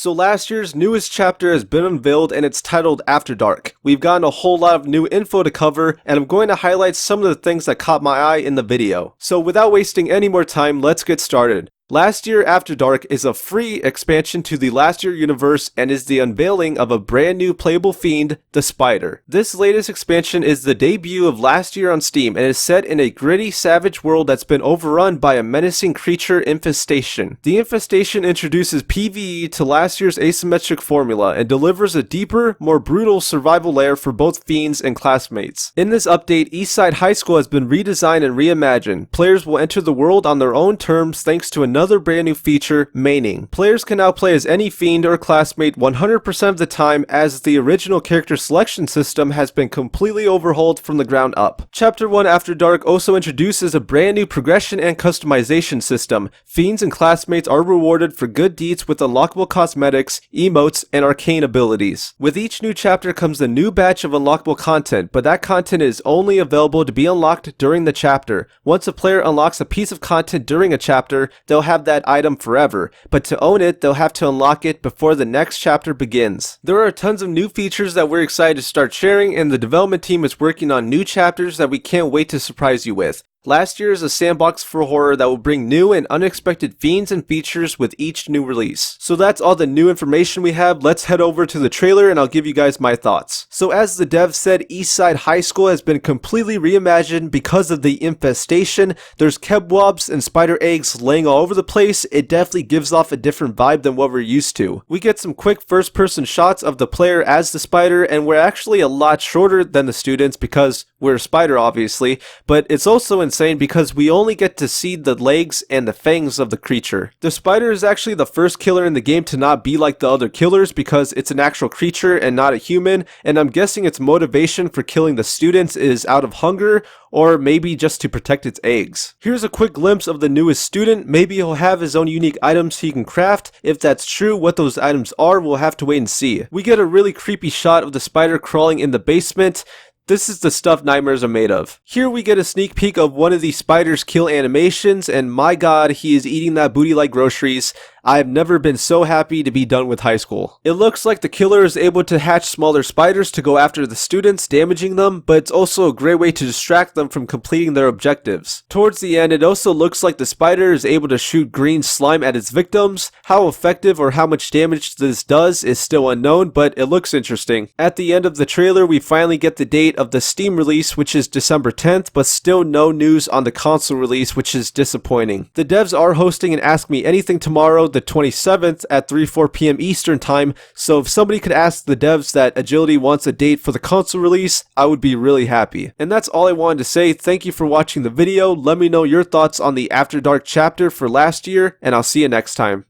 So last year's newest chapter has been unveiled and it's titled Afterdark. We've gotten a whole lot of new info to cover and I'm going to highlight some of the things that caught my eye in the video. So without wasting any more time, let's get started. Last Year Afterdark is a free expansion to the Last Year universe and is the unveiling of a brand new playable fiend, the Spider. This latest expansion is the debut of Last Year on Steam and is set in a gritty, savage world that's been overrun by a menacing creature infestation. The infestation introduces PvE to last year's asymmetric formula and delivers a deeper, more brutal survival layer for both fiends and classmates. In this update, Eastside High School has been redesigned and reimagined. Players will enter the world on their own terms thanks to another brand new feature, maining. Players can now play as any fiend or classmate 100% of the time, as the original character selection system has been completely overhauled from the ground up. Chapter 1 Afterdark also introduces a brand new progression and customization system. Fiends and classmates are rewarded for good deeds with unlockable cosmetics, emotes, and arcane abilities. With each new chapter comes a new batch of unlockable content, but that content is only available to be unlocked during the chapter. Once a player unlocks a piece of content during a chapter, they'll have that item forever, but to own it, they'll have to unlock it before the next chapter begins. There are tons of new features that we're excited to start sharing, and the development team is working on new chapters that we can't wait to surprise you with. Last Year is a sandbox for horror that will bring new and unexpected fiends and features with each new release. So that's all the new information we have. Let's head over to the trailer and I'll give you guys my thoughts. So as the dev said, Eastside High School has been completely reimagined because of the infestation. There's kebwabs and spider eggs laying all over the place. It definitely gives off a different vibe than what we're used to. We get some quick first-person shots of the player as the spider, and we're actually a lot shorter than the students because we're a spider obviously, but it's also insane because we only get to see the legs and the fangs of the creature. The spider is actually the first killer in the game to not be like the other killers because it's an actual creature and not a human, and I'm guessing its motivation for killing the students is out of hunger or maybe just to protect its eggs. Here's a quick glimpse of the newest student. Maybe he'll have his own unique items he can craft. If that's true, what those items are, we'll have to wait and see. We get a really creepy shot of the spider crawling in the basement. This is the stuff nightmares are made of. Here we get a sneak peek of one of the spider's kill animations, and my god, he is eating that booty like groceries. I've never been so happy to be done with high school. It looks like the killer is able to hatch smaller spiders to go after the students, damaging them, but it's also a great way to distract them from completing their objectives. Towards the end, it also looks like the spider is able to shoot green slime at its victims. How effective or how much damage this does is still unknown, but it looks interesting. At the end of the trailer, we finally get the date of the Steam release, which is December 10th, but still no news on the console release, which is disappointing. The devs are hosting an Ask Me Anything tomorrow, the 27th at 3-4 p.m. Eastern time, so if somebody could ask the devs that Agility wants a date for the console release, I would be really happy. And that's all I wanted to say. Thank you for watching the video. Let me know your thoughts on the After Dark chapter for Last Year, and I'll see you next time.